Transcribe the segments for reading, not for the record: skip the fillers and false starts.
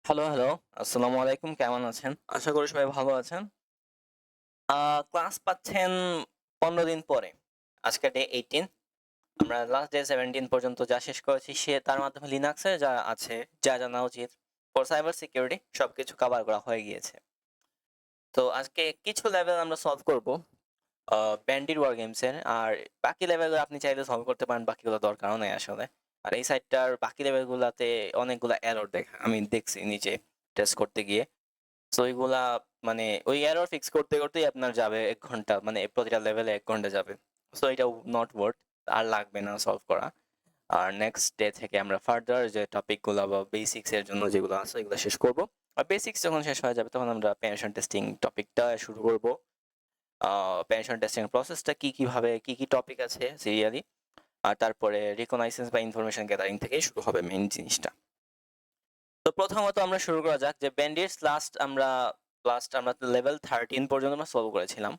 Hello, hello. আসসালামু আলাইকুম। কেমন আছেন? আশা করি সবাই ভালো আছেন। ক্লাস পাচ্ছেন ১৫ দিন পরে। আজকে ডে 18। আমরা লাস্ট ডে 17 পর্যন্ত যা শেষ করেছি তার মাধ্যমে লিনাক্সের যা আছে, যা জানা উচিত ফর সাইবার সিকিউরিটি সবকিছু কভার করা হয়ে গিয়েছে। তো আজকে কিছু লেভেল আমরা সলভ করব। ব্যান্ডিট ওয়ার গেমসের। আর বাকি লেভেলগুলো আপনি চাইলে সলভ করতে পারেন, বাকিগুলো দরকারও নেই আসলে। আর এই সাইটটার বাকি লেভেলগুলাতে অনেকগুলা এরর আমি দেখছি নিজে টেস্ট করতে গিয়ে। সো ওইগুলা মানে ওই এরর ফিক্স করতে করতেই আপনার যাবে ১ ঘন্টা, মানে প্রতিটা লেভেলে ১ ঘন্টা যাবে। সো এটা নট ওয়ার্থ, আর লাগবে না সলভ করা। আর নেক্সট ডে থেকে আমরা ফার্দার যে টপিকগুলো বা বেসিক্স এর জন্য যেগুলো আছে এগুলো শেষ করব। আর বেসিক্স যখন শেষ হয়ে যাবে তখন আমরা পেনিট্রেশন টেস্টিং টপিকটা শুরু করব। পেনিট্রেশন টেস্টিং প্রসেসটা কিভাবে কি টপিক আছে সিরিয়ালি, আর তারপরে রিকগনাইসেন্স বা ইনফরমেশন গ্যাদারিং থেকেই শুরু হবে মেইন জিনিসটা। তো প্রথমত আমরা শুরু করা যাক যে ব্যান্ডিটস লাস্ট আমরা লেভেল 13 পর্যন্ত আমরা সলভ করেছিলাম।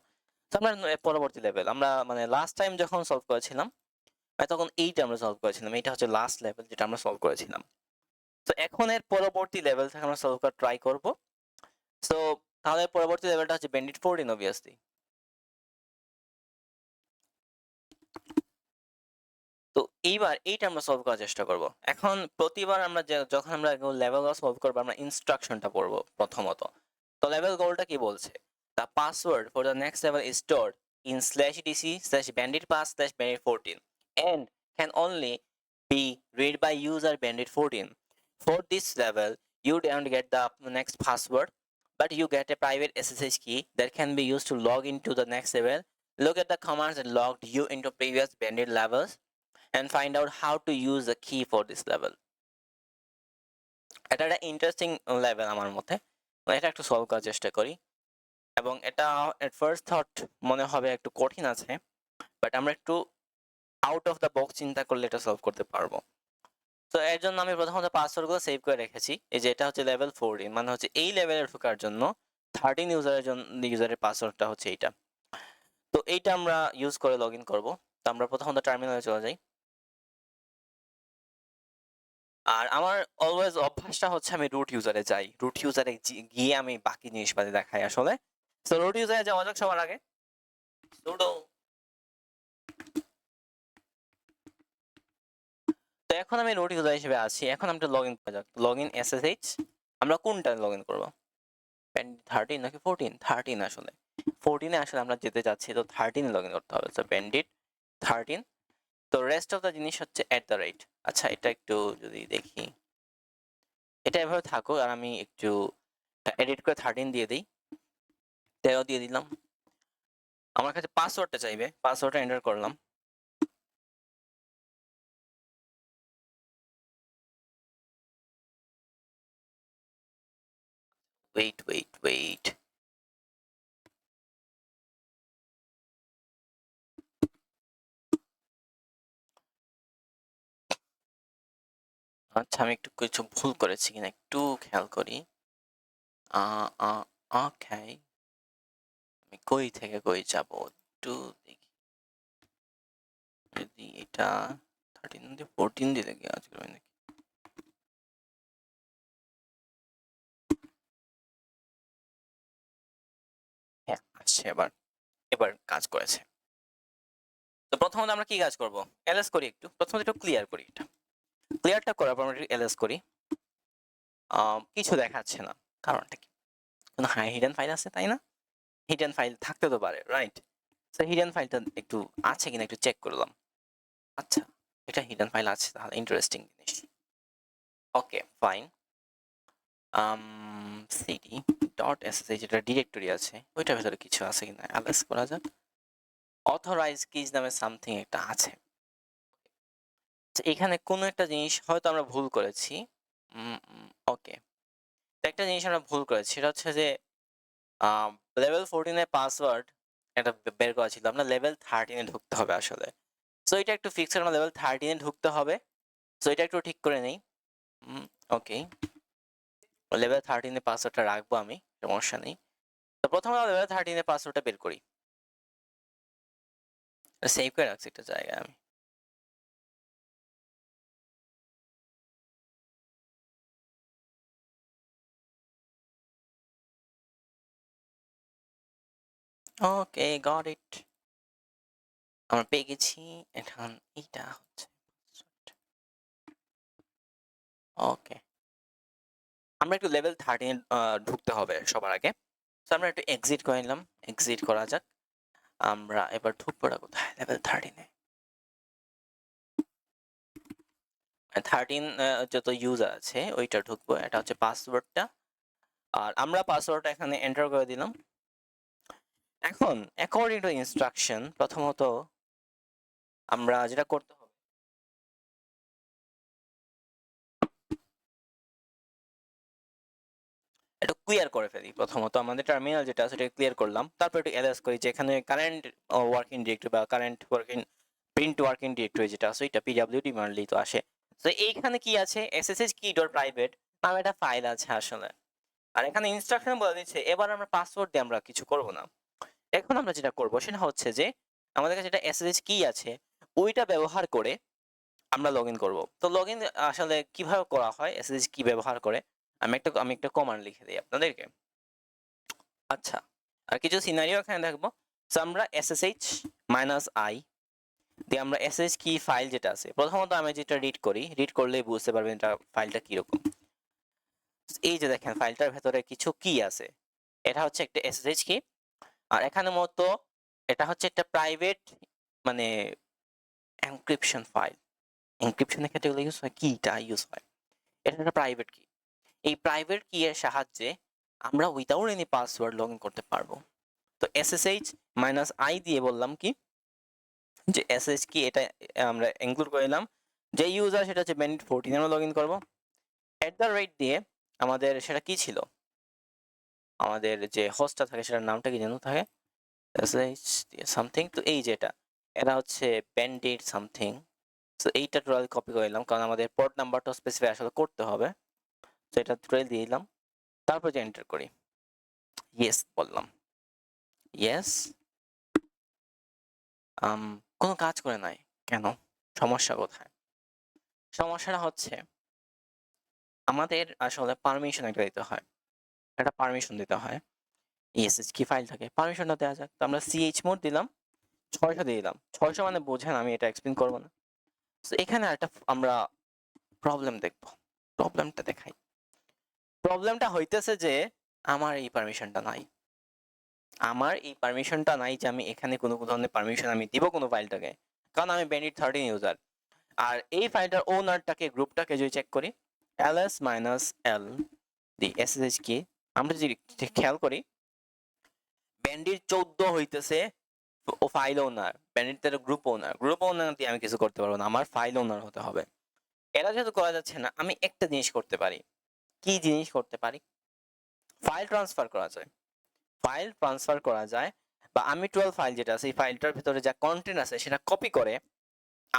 তো আমরা পরবর্তী লেভেল আমরা মানে লাস্ট টাইম যখন সলভ করেছিলাম তখন 8 আমরা সলভ করেছিলাম। এটা হচ্ছে লাস্ট লেভেল যেটা আমরা সলভ করেছিলাম। তো এখন এর পরবর্তী লেভেল থেকে আমরা সলভ করার ট্রাই করব। সো তাহলে পরবর্তী লেভেলটা হচ্ছে ব্যান্ডিট 14 অবভিয়াসলি। তো এইবার এইটা আমরা সলভ করার চেষ্টা করব। এখন প্রতিবার আমরা যখন আমরা লেভেল সলভ করব আমরা ইনস্ট্রাকশনটা পড়বো প্রথমত। তো লেভেল গোলটা কি বলছে? The password for the next level is stored in /etc/banditpass/bandit14 and can only be read by user bandit14. For this level, you don't get the next password, but you get a private SSH key that can be used to log into the next level. Look at the commands that logged you into previous bandit levels and find out how to use the key for this level. এটা একটা interesting level আমার মতে। এটা একটু solve করার চেষ্টা করি। এবং এটা এট ফার্স্ট থট মনে হবে একটু কঠিন আছে, বাট আমরা একটু আউট অফ দ্য বক্স চিন্তা করলে এটা সলভ করতে পারবো। তো এর জন্য আমি প্রথমত পাসওয়ার্ডগুলো সেভ করে রেখেছি। এই যে এটা হচ্ছে লেভেল 14, মানে হচ্ছে এই লেভেলে ঢোকার জন্য 13 ইউজারের পাসওয়ার্ডটা হচ্ছে এইটা। তো এইটা আমরা ইউজ করে লগ ইন করবো। তো আমরা প্রথমত টার্মিনালে চলে যাই। আর আমার অলওয়েজ অভ্যাসটা হচ্ছে আমি রুট ইউজারে যাই। রুট ইউজারে গিয়ে আমি বাকি জিনিসপাতি দেখাই আসলে। তো রুট ইউজারে যাওয়া যাক সবার আগে। সুডো। তো এখন আমি রুট ইউজার হিসেবে আছি। এখন আমরা লগ ইন করা যাক। Log in SSH. আমরা কোনটা লগ ইন করবো? 13 নাকি 14? 13 আসলে। 14 এ আসলে আমরা যেতে যাচ্ছি, তো 13 এ লগ ইন করতে হবে। তো ব্যান্ডিট 13। তো রেস্ট অফ দ্য জিনিস হচ্ছে @। আচ্ছা, এটা একটু যদি দেখি, এটা এভাবে থাকুক আর আমি একটু এডিট করে 13 দিয়ে দিই। 13 দিয়ে দিলাম। আমার কাছে পাসওয়ার্ডটা চাইবে, পাসওয়ার্ডটা এন্টার করলাম। ওয়েট। আচ্ছা, আমি একটু কিছু ভুল করেছি কিনা একটু খেয়াল করি। ওকে, আমি কই থেকে কই যাব একটু দেখি। যদি এটা 13 দিয়ে 14 দিলে কি আজকে হয় নাকি? হ্যাঁ, আসছে এবার। এবার কাজ করেছে। তো প্রথমত আমরা কি কাজ করব? এলএস করি একটু। প্রথমত একটু ক্লিয়ার করি এটা। ক্লিয়ারটা করার পর আমরা একটু এলএস করি। কিছু দেখাচ্ছে না। কারণটা কি? কোনো হিডেন ফাইল আছে, তাই না? হিডেন ফাইল থাকতে তো পারে, রাইট? তো হিডেন ফাইলটা একটু আছে কিনা একটু চেক করলাম। আচ্ছা, এটা হিডেন ফাইল আছে, তাহলে ইন্টারেস্টিং জিনিস। ওকে, ফাইন। সিডি ডট এসএসএইচ যেটা ডিরেক্টরি আছে ওইটার ভেতরে কিছু আছে কিনা অ্যালাইস করা যাক। অথরাইজ কিজ নামে সামথিং একটা আছে। এখানে কোনো একটা জিনিস হয়তো আমরা ভুল করেছি। ওকে, একটা জিনিস আমরা ভুল করেছি, সেটা হচ্ছে যে লেভেল 14 এর পাসওয়ার্ড এটা বের করা ছিল, আমরা লেভেল 13 এ ঢুকতে হবে আসলে। সো এটা একটু ফিক্স করে লেভেল 13 এ ঢুকতে হবে। সো এটা একটু ঠিক করে নেই। ওকে, লেভেল 13 এর পাসওয়ার্ডটা রাখবো আমি, সমস্যা নেই। তো প্রথমে লেভেল 13 এর পাসওয়ার্ডটা বের করি। সেভ করে রাখছি একটা জায়গায় আমি। ওকে, গট ইট। আমরা পেয়ে গেছি। এখন এইটা হচ্ছে ওকে। আমরা একটু লেভেল 13 ঢুকতে হবে সবার আগে। তো আমরা একটু এক্সিট করে নিলাম। এক্সিট করা যাক। আমরা এবার ঢুকবো কোথায়? লেভেল 13 এ। 13 যত ইউজার আছে ওইটা ঢুকবো। এটা হচ্ছে পাসওয়ার্ডটা। আর আমরা পাসওয়ার্ডটা এখানে এন্টার করে দিলাম। এখন অ্যাকর্ডিং টু ইনস্ট্রাকশন প্রথমত আমরা যেটা করতে হবে, এটা ক্লিয়ার করে ফেলি। প্রথমত আমাদের টার্মিনাল যেটা আছে সেটা ক্লিয়ার করলাম, তারপর একটু এলএস করি যে এখানে কারেন্ট ওয়ার্কিং ডিরেক্টরি বা current working print working directory যেটা আছে এটা পিডব্লিউডি মারলেই তো আসে। তো এইখানে কি আছে, এসএসএইচ কি ডট প্রাইভেট নামে একটা ফাইল আছে আসলে। আর এখানে ইনস্ট্রাকশন বলে দিচ্ছে এবার আমরা পাসওয়ার্ড দিয়ে আমরা কিছু করব না। এখন আমরা যেটা করব সেটা হচ্ছে যে আমাদের কাছে যেটা এসএসএইচ কি আছে ওইটা ব্যবহার করে আমরা লগ ইন করবো। তো লগ ইন আসলে কিভাবে করা হয়, এসএসএইচ কি ব্যবহার করে আমি একটা কমান্ড লিখে দিই আপনাদেরকে। আচ্ছা, আর কিছু সিনারিও এখানে দেখবো। সো আমরা এসএসএইচ মাইনাস আই দিয়ে আমরা এসএসএইচ কি ফাইল যেটা আছে প্রথমত আমি যেটা রিড করলেই বুঝতে পারবেন এটা ফাইলটা কিরকম। এই যে দেখেন ফাইলটার ভেতরে কিছু কি আছে, এটা হচ্ছে একটা এসএসএইচ কি। আর এখানে মতো এটা হচ্ছে একটা প্রাইভেট মানে এনক্রিপশন ফাইল। এনক্রিপশনের ক্ষেত্রে এগুলো ইউজ হয়, কিটা ইউজ হয়। এটা একটা প্রাইভেট কি। এই প্রাইভেট কি এর সাহায্যে আমরা without any password log in করতে পারবো। তো এসএসএইচ মাইনাস আই দিয়ে বললাম কি যে এসএসএইচ কি এটা আমরা ইনক্লুড করে নিলাম। যে ইউজার সেটা হচ্ছে বেনিট 14 আমরা লগ ইন করবো। @ দিয়ে আমাদের সেটা কি ছিল, আমাদের যে হোস্টটা থাকে সেটার নামটা কি যেন থাকে, এসএসএইচ সামথিং। তো এই যেটা এটা হচ্ছে ব্যান্ডিট সামথিং। তো এইটা টোটাল কপি করে নিলাম কারণ আমাদের পোর্ট নাম্বারটা স্পেসিফাই আসলে করতে হবে। তো এটা টোটাল দিয়ে দিলাম, তারপর যে এন্টার করি, ইয়েস বললাম, ইয়েস। কোনো কাজ করে নাই কেন, সমস্যা কোথায়? সমস্যাটা হচ্ছে আমাদের আসলে পারমিশন একটা দিতে হয়, একটা পারমিশন দিতে হয়। এসএসএইচ কি ফাইল থাকে পারমিশনটা দেওয়া যাক। তো আমরা chmod দিলাম, 600 দিয়ে দিলাম। 600 মানে বোঝেন, আমি এটা এক্সপ্লেন করবো না। তো এখানে একটা আমরা প্রবলেম দেখব। প্রবলেমটা দেখাই। প্রবলেমটা হইতেছে যে আমার এই পারমিশনটা নাই। আমার এই পারমিশনটা নাই যে আমি এখানে কোনো ধরনের পারমিশন আমি দিব কোনো ফাইলটাকে, কারণ আমি ব্যান্ডিট 13 ইউজার। আর এই ফাইলটার ওনারটাকে গ্রুপটাকে যদি চেক করি ls -l দি ssh কি, আমরা যদি খেয়াল করি ব্যান্ডিট 14 হইতেছে ও ফাইল ওনার, ব্যান্ডিট তার গ্রুপ ওনার দিয়ে আমি কিছু করতে পারবো না, আমার ফাইল ওনার হতে হবে। এটা যেহেতু করা যাচ্ছে না আমি একটা জিনিস করতে পারি। কি জিনিস করতে পারি? ফাইল ট্রান্সফার করা যায়। ফাইল ট্রান্সফার করা যায় বা আমি 12 ফাইল যেটা আছে এই ফাইলটার ভিতরে যা কন্টেন্ট আছে সেটা কপি করে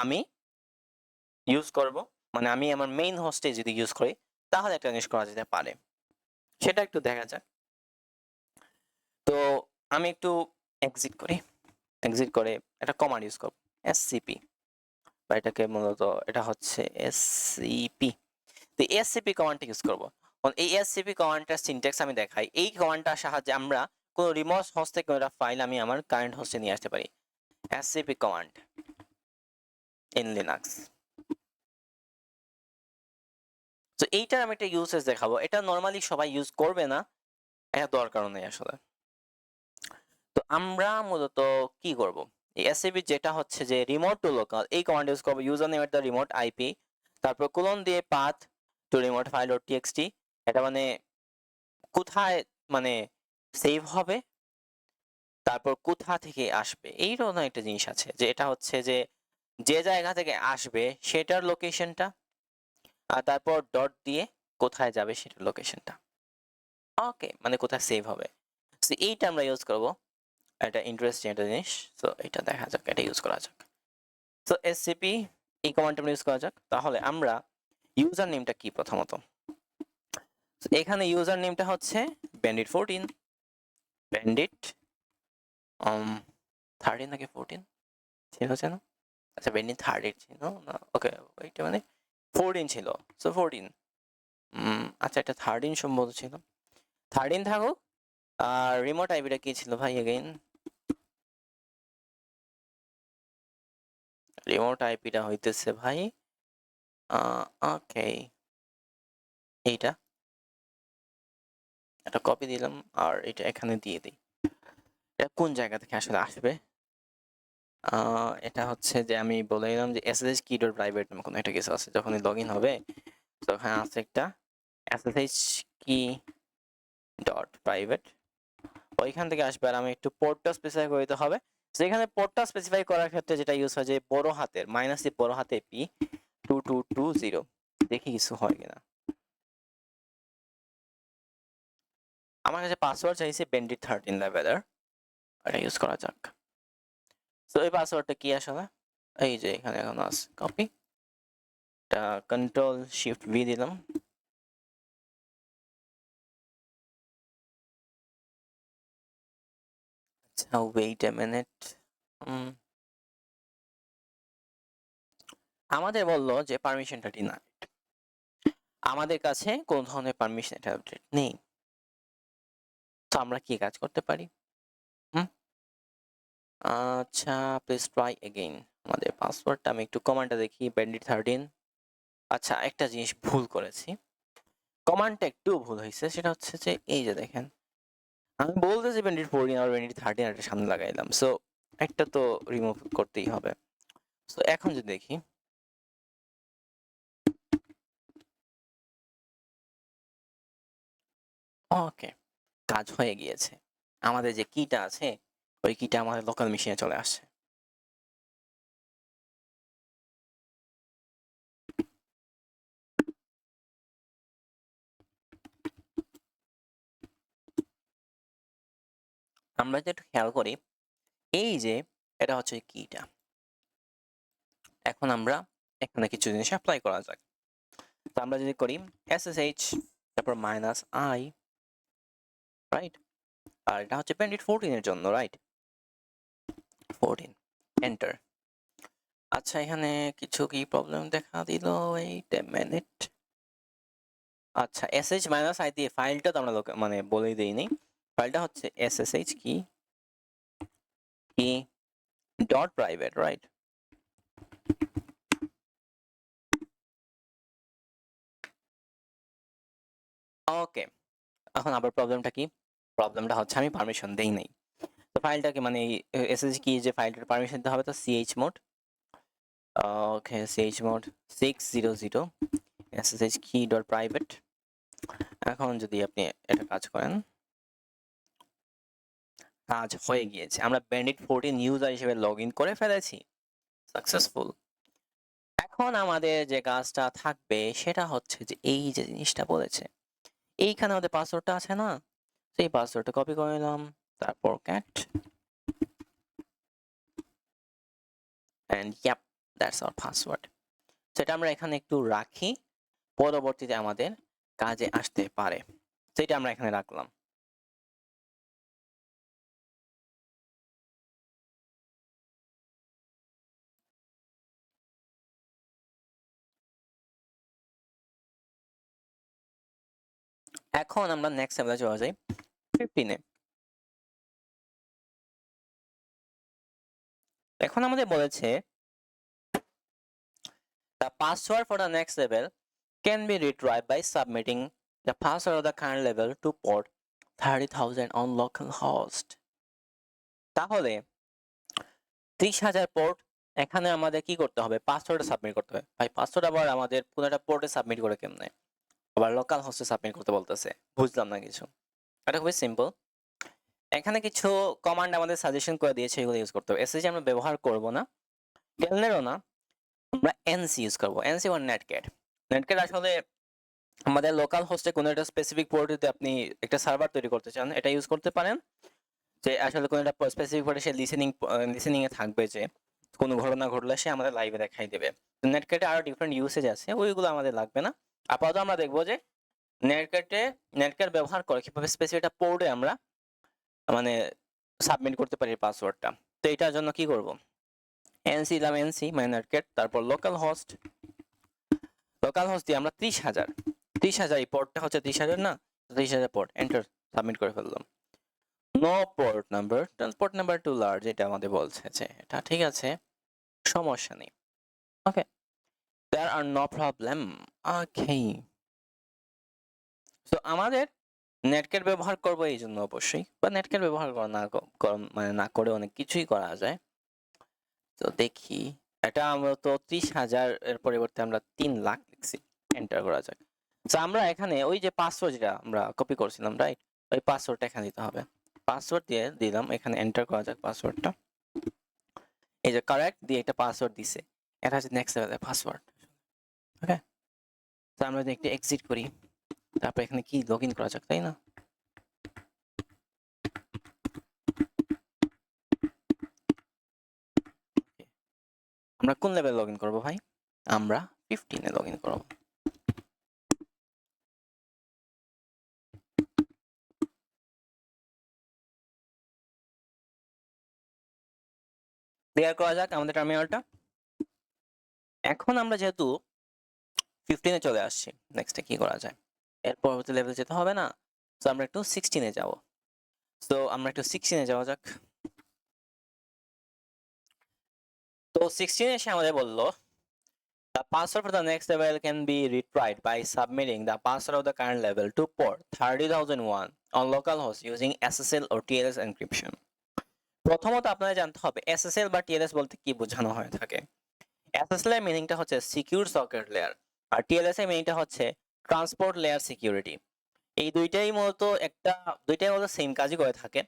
আমি ইউজ করব। মানে আমি আমার মেইন হোস্টে যদি ইউজ করি তাহলে একটা জিনিস করা যেতে পারে, সেটা একটু দেখা যাক। তো আমি একটু এক্সিট করি, এক্সিট করে একটা কমান্ড ইউজ করব এসসিপি, বা এটাকে মূলত এটা হচ্ছে এসসিপি। তো এসসিপি কমান্ডটা ইউজ করব। এই এসসিপি কমান্ডটার সিনট্যাক্স আমি দেখাই। এই কমান্ডটার সাহায্যে আমরা কোনো রিমোট হোস্ট থেকে একটা ফাইল আমি আমার কারেন্ট হোস্টে নিয়ে আসতে পারি। SCP command in Linux. তো এইটার আমি একটা ইউসেজ দেখাবো। এটা নর্মালি সবাই ইউজ করবে না, এটা দরকারও নেই আসলে। তো আমরা মূলত কি করব, এই এসসিপি যেটা হচ্ছে যে রিমোট টু লোকাল এই কমান্ড ইউজ করব। User name at the remote IP, তারপর কোলন দিয়ে path to remote file dot TXT, এটা মানে কোথায় মানে সেভ হবে, তারপর কোথা থেকে আসবে এই ধরনের একটা জিনিস আছে যে এটা হচ্ছে যে যে জায়গা থেকে আসবে সেটার লোকেশনটা, আর তারপর ডট দিয়ে কোথায় যাবে সেটার লোকেশনটা। ওকে, মানে কোথায় সেভ হবে। সো এইটা আমরা ইউজ করব, এটা ইন্টারেস্টিং একটা জিনিস। সো এটা দেখা যাক, এটা ইউজ করা যাক। সো এসসিপি এই কমান্ডটা আমরা ইউজ করা যাক। তাহলে আমরা ইউজার নেমটা কি প্রথমত, এখানে ইউজার নেমটা হচ্ছে ব্যান্ডিট 14, ব্যান্ডিট 13 নাকি 14 ছিল যেন, আচ্ছা ব্যান্ডিট 13 ছিল না, ওকে এটা মানে 14 ছিল। সো 14 আচ্ছা এটা 13 সম্ভবত ছিল, 13 থাকুক। আর রিমোট আইপিটা কি ছিল ভাই এগেইন? রিমোট আইপিটা হইতেছে ভাই ওকে এইটা একটা কপি দিলাম আর এটা এখানে দিয়ে দিই। এটা কোন জায়গা থেকে আসলে আসবে? এটা হচ্ছে যে আমি বলে দিলাম যে ssh key ডট প্রাইভেট নামে কোনো একটা কিছু আছে। যখনই লগ ইন হবে তখন আছে একটা ssh key ডট প্রাইভেট, ওইখান থেকে আসবে। আর আমি একটু পোর্টটা স্পেসিফাই করে দিতে হবে। সেখানে পোর্টটা স্পেসিফাই করার ক্ষেত্রে যেটা ইউজ হয় যে বড় হাতের মাইনাস বড় হাতে পি 2220, দেখি কিছু হয় কিনা। আমার কাছে পাসওয়ার্ড চাইছে বেন্ডিট 13 লেভেলের, এটা ইউজ করা যাক। তো এই পাসওয়ার্ডটা কি আসলে? এই যে এখানে এখন আছে, কপি, এটা কন্ট্রোল শিফট ভি দিলাম। আচ্ছা ওয়েট এ মিনিট, আমাদের বললো যে পারমিশনটা ডিনাইড, আমাদের কাছে কোন ধরনের পারমিশন এটা আপডেট নেই। তো আমরা কি কাজ করতে পারি? আচ্ছা প্লিজ ট্রাই এগেইন। আমাদের পাসওয়ার্ডটা আমি একটু কমান্ডটা দেখি, ব্যান্ডিট 13। আচ্ছা একটা জিনিস ভুল করেছি, কমান্ডটা একটু ভুল হয়েছে, সেটা হচ্ছে যে এই যে দেখেন আমি বলতেছি ব্যান্ডিট 14 আর ব্যান্ডিট 13 একটা সামনে লাগাইলাম, সো একটা তো রিমুভ করতেই হবে। সো এখন যদি দেখি, ওকে কাজ হয়ে গিয়েছে। আমাদের যে কিটা আছে ওই কিটা আমাদের লোকাল মেশিনে চলে আসছে। আমরা যদি একটু খেয়াল করি, এই যে এটা হচ্ছে কিটা, এখন আমরা এখানে কিছু জিনিস অ্যাপ্লাই করা যাক। তো আমরা যদি করি ssh তারপর মাইনাস আই, রাইট, আর এটা হচ্ছে ব্যান্ডিট 14 এর জন্য, রাইট, 14 এন্টার। আচ্ছা এখানে কিছু কি প্রবলেম দেখা দিল, এইট মিনিট। আচ্ছা sh মাইনাস আই দিয়ে ফাইলটা তো আমরা মানে বলেই দেইনি, ফাইলটা হচ্ছে ssh কি ডট প্রাইভেট, রাইট। ওকে এখন আবার প্রবলেমটা কি? প্রবলেমটা হচ্ছে আমি পারমিশন দেই নাই। তো ফাইলটাকে মানে এসএসএইচ কি যে ফাইলটার পারমিশন দিতে হবে, তো chmod, ওকে chmod 600 ssh key dot private। এখন যদি আপনি এটা কাজ করেন, কাজ হয়ে গিয়েছে, আমরা ব্যান্ডিট 14 ইউজার হিসেবে লগ ইন করে ফেলেছি, সাকসেসফুল। এখন আমাদের যে কাজটা থাকবে সেটা হচ্ছে যে এই যে জিনিসটা বলেছে এইখানে আমাদের পাসওয়ার্ডটা আছে না, সেই পাসওয়ার্ডটা কপি করে নিলাম, তারপর cat and yep that's our password। সেটা আমরা এখানে একটু রাখি, পরবর্তীতে আমাদের কাজে আসতে পারে, সেটা আমরা এখানে রাখলাম। এখন আমরা নেক্সট লেভেলে চলে যাই 15 এ। এখন আমাদের বলেছে the password for the next level can be retrieved by submitting the password of the current level to port 30,000 on localhost। তাহলে 30,000 পোর্ট, এখানে আমাদের কি করতে হবে? পাসওয়ার্ড সাবমিট করতে হবে। ভাই পাসওয়ার্ড আবার আমাদের কোন একটা পোর্টে সাবমিট করে কেমনে? আবার লোকাল হোস্টে সাবমিট করতে বলতেছে, বুঝলাম না কিছু। এটা খুবই সিম্পল, এখানে কিছু কমান্ড আমাদের সাজেশন করে দিয়েছে, এগুলো ইউজ করতে হবে। এসএসজি আমরা ব্যবহার করব না, টেলনেরও না, আমরা এনসি ইউজ করব। এনসি বা নেটক্যাট। নেটক্যাট আসলে আমাদের লোকাল হোস্টে কোনো একটা স্পেসিফিক পোর্টে আপনি একটা সার্ভার তৈরি করতে চান, এটা ইউজ করতে পারেন। যে আসলে কোনো একটা স্পেসিফিক পোর্টে সে লিসেনিং এ থাকবে, যে কোনো ঘটনা ঘটলে সে আমাদের লাইভে দেখাই দেবে। নেটক্যাটে আরো ডিফারেন্ট ইউসেজ আছে, ওইগুলো আমাদের লাগবে না। আপাতত আমরা দেখবো যে নেটক্যাট ব্যবহার করে কিভাবে স্পেসিফিক একটা পোর্টে আমরা মানে সাবমিট করতে পারি পাসওয়ার্ডটা। তো এটার জন্য কি করব? এনসি দিলাম, এনসি মানে নেটক্যাট, তারপর লোকাল হোস্ট দিয়ে আমরা 30,000 এই পোর্টটা হচ্ছে 30,000 না, 30,000 পোর্ট, এন্টার, সাবমিট করে ফেললাম। No port number, port number too large, এটা আমাদের বলছে যে এটা ঠিক আছে, সমস্যা নেই। ওকে, there are no problem. Okay, তো আমাদের নেটক্যাট ব্যবহার করব এই জন্য অবশ্যই, বা নেটক্যাট ব্যবহার করা না মানে না করে অনেক কিছুই করা যায়। তো দেখি, এটা আমরা তো 30,000 এর পরিবর্তে আমরা 3 লাখ লিখছি, এন্টার করা যাক। তো আমরা এখানে ওই যে পাসওয়ার্ড যেটা আমরা কপি করছিলাম, রাইট, ওই পাসওয়ার্ডটা এখানে দিতে হবে। পাসওয়ার্ড দিয়ে দিলাম, এখানে এন্টার করা যাক পাসওয়ার্ডটা। এই যে কারেক্ট দিয়ে একটা পাসওয়ার্ড দিছে, এটা হচ্ছে নেক্সট লেভেলের পাসওয়ার্ড। ওকে, তো আমরা যদি একটু এক্সিট করি, তারপর এখানে কি লগ ইন করা যাক, তাই না? আমরা কোন লেভেল লগ ইন করবো ভাই? আমরা 15 এ লগ ইন করবো। ক্লিয়ার করা যাক আমাদের টার্মিনালটা। এখন আমরা যেহেতু 15 এ চলে আসছি, নেক্সটে কি করা যায়? এর পরবর্তী লেভেল যেতে হবে না? তো আমরা একটু 16 এ যাব। তো আমরা একটু 16 এ যাওয়া যাক। তো 16 এসে আমাদের বললো the password for the next level can be retried by submitting the password of the current level to port 30,001 on localhost using SSL or TLS encryption. প্রথমত আপনাদের জানতে হবে SSL বা TLS বলতে কি বোঝানো হয়ে থাকে। SSL এর মিনিংটা হচ্ছে সিকিউর সকেট লেয়ার, আর TLS এর মিনিংটা হচ্ছে ট্রান্সপোর্ট লেয়ার সিকিউরিটি। এই দুইটাই মূলত সেম কাজই করে থাকে।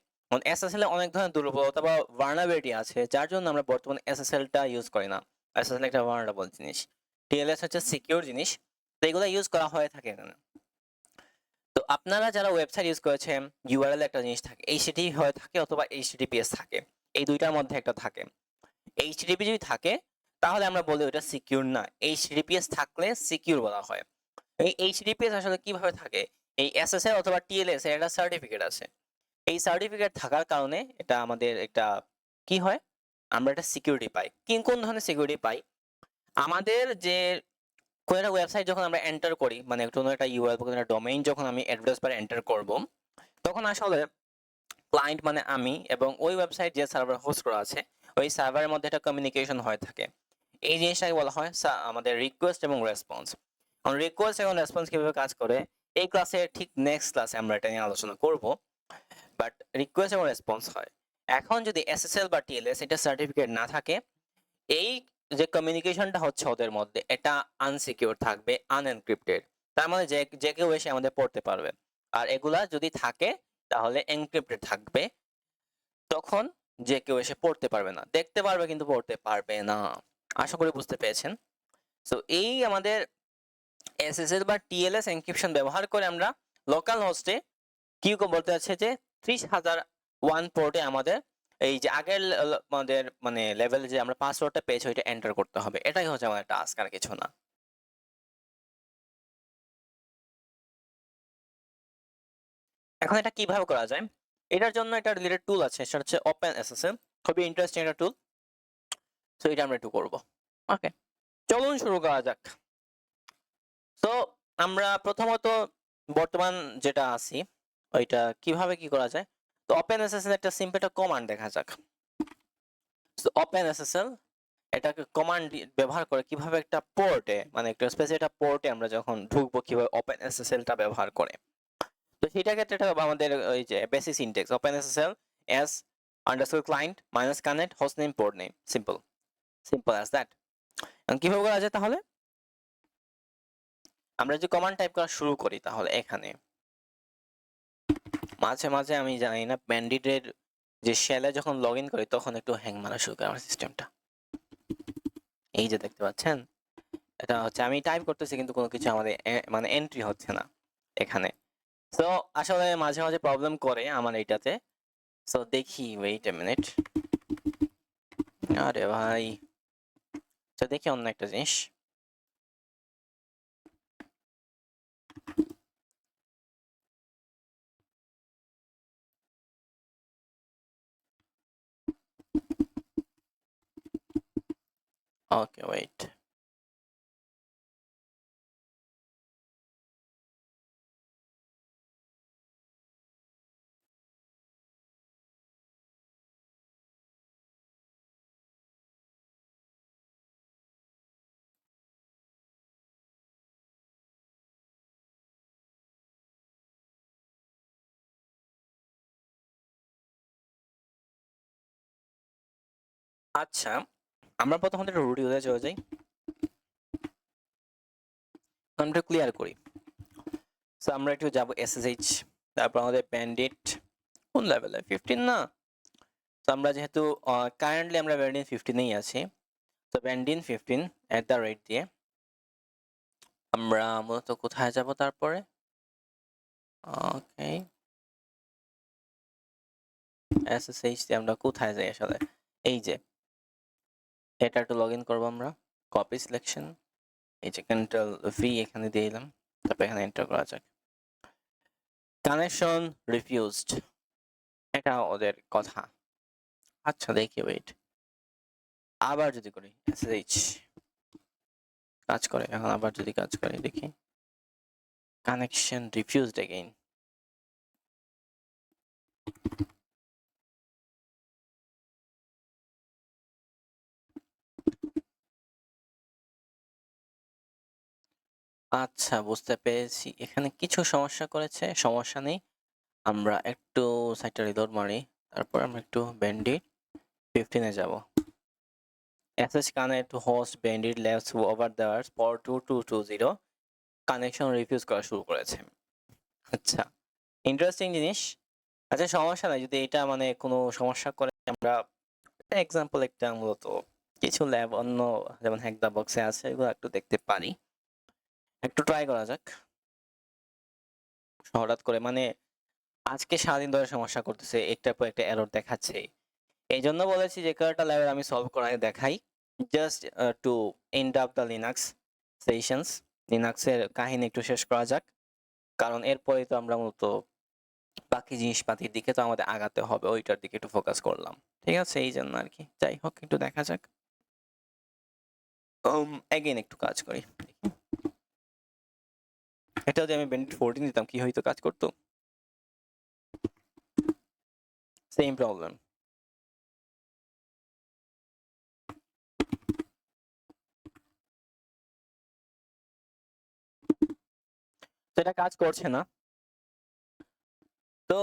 SSL এ অনেক ধরনের দুর্বলতা বা ভালনারেবিলিটি আছে, যার জন্য আমরা বর্তমানে SSL টা ইউজ করি না। SSL একটা ভালনারেবল জিনিস, TLS হচ্ছে সিকিউর জিনিস, তো এগুলো ইউজ করা হয়ে থাকে এখানে। তো আপনারা যারা ওয়েবসাইট ইউজ করেছেন, ইউআরএল একটা জিনিস থাকে, HTTP হয়ে থাকে অথবা HTTPS থাকে, এই দুইটার মধ্যে একটা থাকে। HTTP যদি থাকে তাহলে আমরা বলি ওটা সিকিউর না, HTTPS থাকলে সিকিউর বলা হয়। এই HTTPS আসলে কিভাবে থাকে? এই SSL অথবা TLS এর একটা সার্টিফিকেট আছে। এই সার্টিফিকেট থাকার কারণে এটা আমাদের একটা কি হয়, আমরা একটা সিকিউরিটি পাই। কোন ধরনের সিকিউরিটি পাই? আমাদের যে কোন একটা ওয়েবসাইট যখন আমরা এন্টার করি, মানে কোনো একটা ইউআরএল বা কোনো একটা ডোমেইন যখন আমি অ্যাড্রেস বারে এন্টার করব, তখন আসলে ক্লায়েন্ট মানে আমি এবং ওই ওয়েবসাইট যে সার্ভার হোস্ট করা আছে, ওই সার্ভারের মধ্যে একটা কমিউনিকেশন হয়ে থাকে। এই জিনিসটাকে বলা হয় আমাদের রিকোয়েস্ট এবং রেসপন্স। রিকোয়েস্ট এবং রেসপন্স কিভাবে কাজ করে, এই ক্লাসে ঠিক নেক্সট ক্লাসে আমরা এটা নিয়ে আলোচনা করব। বাট রিকোয়েস্ট এবং রেসপন্স হয়। এখন যদি এসএসএল বা টিএলএস এটা সার্টিফিকেট না থাকে, এই যে কমিউনিকেশনটা হচ্ছে ওদের মধ্যে, এটা আনসিকিউর থাকবে, আনএনক্রিপ্টেড। তার মানে যে যে কেউ এসে আমাদের পড়তে পারবে। আর এগুলা যদি থাকে তাহলে এনক্রিপ্টেড থাকবে, তখন যে কেউ এসে পড়তে পারবে না, দেখতে পারবে কিন্তু পড়তে পারবে না। আশা করি বুঝতে পেরেছেন। সো এই আমাদের এসএসএল বা টিএলএস এনক্রিপশন ব্যবহার করে আমরা লোকাল হোস্টে কি বলতে আছে যে 30,001 পোর্টে আমাদের এই যে আগের আমাদের মানে লেভেল যে আমরা পাসওয়ার্ডটা পেয়েছি ওইটা এন্টার করতে হবে। এটাই হচ্ছে আমাদের টাস্ক, আর কিছু না। এখন এটা কিভাবে করা যায়? এটার জন্য একটা রিলেটেড টুল আছে, সেটা হচ্ছে ওপেন এসএসএল। খুবই ইন্টারেস্টিং একটা টুল। সো এটা আমরা একটু করব। ওকে, চলুন শুরু করা যাক। তো আমরা প্রথমত বর্তমান যেটা আছি ওইটা কিভাবে কি করা যায়। তো ওপেন এসএসএল একটা সিম্পল একটা কমান্ড দেখা যাক। তো ওপেন এসএসএল এটাকে কমান্ড ব্যবহার করে কিভাবে একটা পোর্টে, মানে একটা স্পেসিফিক একটা পোর্টে আমরা যখন ঢুকবো কিভাবে ওপেন এসএসএল টা ব্যবহার করে। তো সেটা ক্ষেত্রে এটা আমাদের ওই যে basic syntax open SSL S underscore client minus connect host name port name, simple simple as that. কিভাবে করা যায় তাহলে? আমরা যে কমান্ড টাইপ করা শুরু করি, তাহলে এখানে মাঝে মাঝে আমি জানি না ব্যান্ডিটের যে শেলে যখন লগ ইন করি তখন একটু হ্যাং মারা শুরু করে আমার সিস্টেমটা। এই যে দেখতে পাচ্ছেন, এটা হচ্ছে আমি টাইপ করতেছি কিন্তু কোনো কিছু আমাদের মানে এন্ট্রি হচ্ছে না এখানে। সো আসলে মাঝে মাঝে প্রবলেম করে আমার এইটাতে। সো দেখি, ওয়েট এ মিনিট। আরে ভাই, তো দেখি অন্য একটা জিনিস। ওকে, ওয়েট। আচ্ছা, আমরা প্রথমত একটা রুট ইউজে চলে যাই, আমরা ক্লিয়ার করি। সো আমরা একটু যাবো এসএসএইচ, তারপর আমাদের ব্যান্ডিট কোন লেভেলে 15 না। তো আমরা যেহেতু কারেন্টলি আমরা ব্যান্ডিন 15 আছি, তো ব্যান্ডিন 15 দিয়ে আমরা মূলত কোথায় যাব তারপরে? ওকে, এসএসএইচ দিয়ে আমরা কোথায় যাই আসলে? এই যে এটা একটু লগ ইন করবো আমরা, কপি সিলেকশন, এই যে কন্ট্রোল ভি এখানে দিয়ে দিলাম, তারপর এখানে এন্টার করা যাক। কানেকশন রিফিউজড, এটা ওদের কথা। আচ্ছা দেখি, ওয়েট, আবার যদি করি এসএসএইচ কাজ করে, এখন আবার যদি কাজ করে দেখি, কানেকশন রিফিউজড এগেইন। আচ্ছা বুঝতে পেরেছি, এখানে কিছু সমস্যা করেছে, সমস্যা নেই, আমরা একটু সাইটটা রিলোড মারি, তারপর আমরা একটু ব্যান্ডিট 15 যাব। Access connect to host bandit লেভস over দেওয়ার পর 2220 কানেকশন রিফিউজ করা শুরু করেছে। আচ্ছা, ইন্টারেস্টিং জিনিস। আচ্ছা সমস্যা নাই, যদি এটা মানে কোনো সমস্যা করে, আমরা এক্সাম্পল একটা মূলত কিছু ল্যাব অন্য যেমন হ্যাক দা বক্সে আছে, এগুলো একটু দেখতে পারি, একটু ট্রাই করা যাক। হঠাৎ করে মানে আজকে সারাদিন ধরে সমস্যা করতেছে, একটার পর একটা এরর দেখাচ্ছে, এই জন্য বলেছি যে কয়েকটা লেভেল আমি সলভ করায় দেখাই, just to end up the Linux sessions, লিনাক্সের কাহিনী একটু শেষ করা যাক, কারণ এরপরে তো আমরা মূলত বাকি জিনিসপাতির দিকে তো আমাদের আগাতে হবে, ওইটার দিকে একটু ফোকাস করলাম, ঠিক আছে, এই জন্য আর কি। যাই হোক, একটু দেখা যাক, এগেইন একটু কাজ করি। এটা যদি আমি বেনিফিট 14 দিতাম কি হয়তো, কাজ করতো, সেম প্রবলেম। তো এটা কাজ করছে না, তো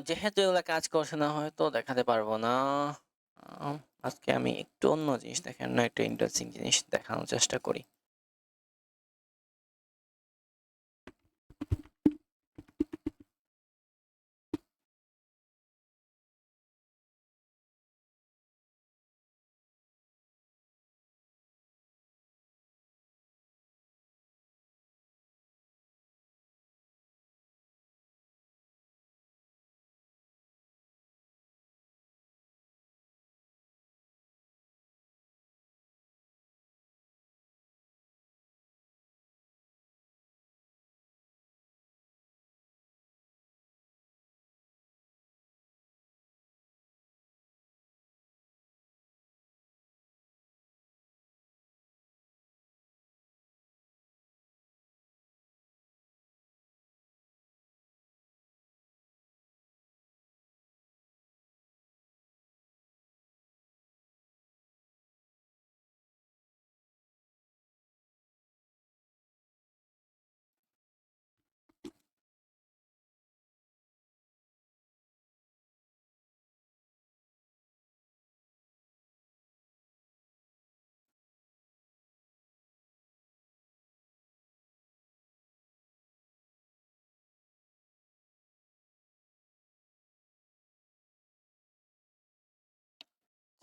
যেহেতু এগুলা কাজ করছে না হয়তো দেখাতে পারবো না। আজকে আমি একটু অন্য জিনিস দেখানো, একটু ইন্টারেস্টিং জিনিস দেখানোর চেষ্টা করি।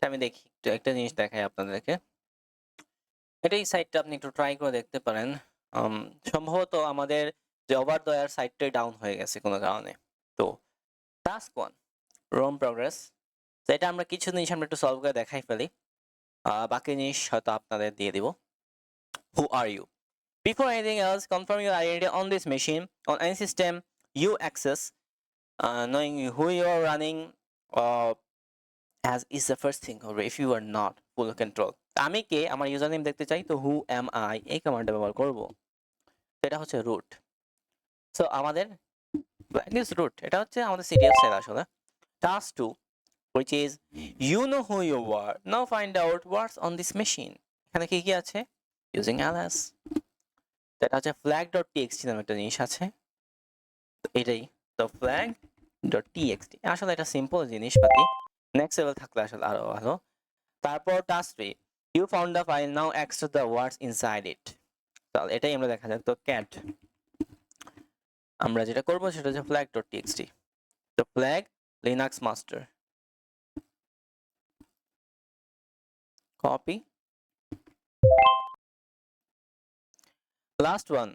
আচ্ছা, আমি দেখি একটু একটা জিনিস দেখাই আপনাদেরকে, এটা এই সাইটটা আপনি একটু ট্রাই করে দেখতে পারেন। সম্ভবত আমাদের যে ওভার দয়ার সাইটটাই ডাউন হয়ে গেছে কোনো কারণে। তো টাস্ক 1 রোম প্রোগ্রেস, তো এটা আমরা কিছু জিনিস আমরা একটু সলভ করে দেখাই ফেলি, বাকি জিনিস হয়তো আপনাদের দিয়ে দিব। Who are you? Before anything else, confirm your identity on this machine. On any system you access, knowing who you are running uh, as is the first thing, or if you are not full control. আমি কে, আমার user name দেখতে চাই, তো who am I এই কমান্ডটা ব্যবহার করব, এটা হচ্ছে রুট। সো আমাদের দিস রুট, এটা হচ্ছে আমাদের সিটিএফ সেল আসলে। Task 2 which is you know who you are, now find out what's on this machine। এখানে কি কি আছে? using ls, এটা হচ্ছে flag.txt নামে একটা জিনিস আছে, তো এটাই, তো flag.txt আসলে এটা সিম্পল জিনিসপাতি, নেক্সট লেভেল থাকলে আসলে আরো ভালো। তারপর task 3, you found the file, now extract the words inside it. তাহলে এটাই আমরা দেখা যাক। তো ক্যাট আমরা যেটা করব সেটা হচ্ছে flag.txt। তো flag linux master, copy, last one.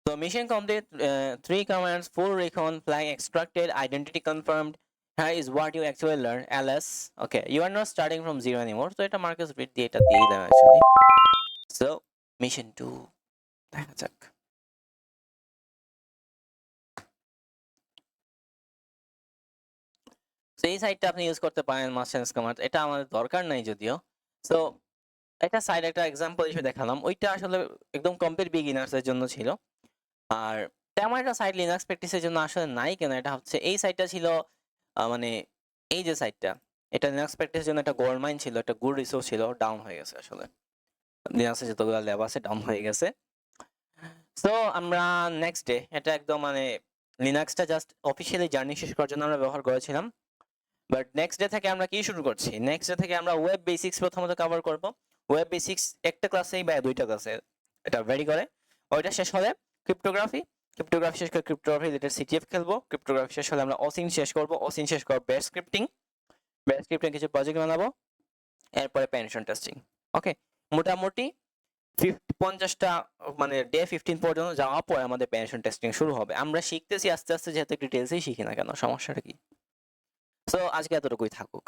So mission complete, 3 commands, full recon, flag extracted, identity confirmed. Here is what you actually learn, ls. Okay, you are not starting from 0 anymore, so এটা marcus bit দিয়ে এটা দিয়ে দিলাম actually. So mission 2 দেখা যাক। So এই সাইটটা আপনি ইউজ করতে পারেন মাস্টার্স কমান্ড, এটা আমাদের দরকার নাই যদিও। সো এটা সাইড একটা এক্সাম্পল হিসেবে দেখালাম, ওইটা আসলে একদম কমপ্লিট বিগিনার্সের জন্য ছিল। আর তেমন একটা সাইট লিনাক্স প্র্যাকটিসের জন্য আসলে নাই কেন, এটা হচ্ছে এই সাইটটা ছিল মানে এই যে সাইটটা, এটা লিনাক্স প্র্যাকটিসের জন্য একটা গোল্ড মাইন ছিল, একটা গুড রিসোর্স ছিল, ডাউন হয়ে গেছে আসলে। লিনাক্সের যতগুলো ল্যাব আছে ডাউন হয়ে গেছে। সো আমরা নেক্সট ডে এটা একদম মানে লিনাক্সটা জাস্ট অফিসিয়ালি জার্নি শেষ করার জন্য আমরা ব্যবহার করেছিলাম। বাট নেক্সট ডে থেকে আমরা কি শুরু করছি, নেক্সট ডে থেকে আমরা ওয়েব বেসিক্স প্রথমত কভার করব। ওয়েব বেসিক্স একটা ক্লাসেই বা দুইটা ক্লাসে এটা ভ্যারি করে। ওইটা শেষ হলে ক্রিপ্টোগ্রাফি, ক্রিপ্টোগ্রাফি শেষ করে ক্রিপ্টোগ্রাফি রিলেটেড সিটিএফ খেলবো। ক্রিপ্টোগ্রাফি শেষ হলে আমরা অসিন শেষ করব, অসিন শেষ করে বেস স্ক্রিপ্টিং, বেস স্ক্রিপ্টিং কিছু প্রজেক্ট বানাবো, এরপরে পেনিট্রেশন টেস্টিং। ওকে, মোটামুটি 50টা মানে ডে 15 পর্যন্ত যাওয়ার পরে আমাদের পেনিট্রেশন টেস্টিং শুরু হবে। আমরা শিখতেছি আস্তে আস্তে, যেহেতু ডিটেলসেই শিখি না কেন, সমস্যাটা কি? সো আজকে এতটুকুই থাকুক।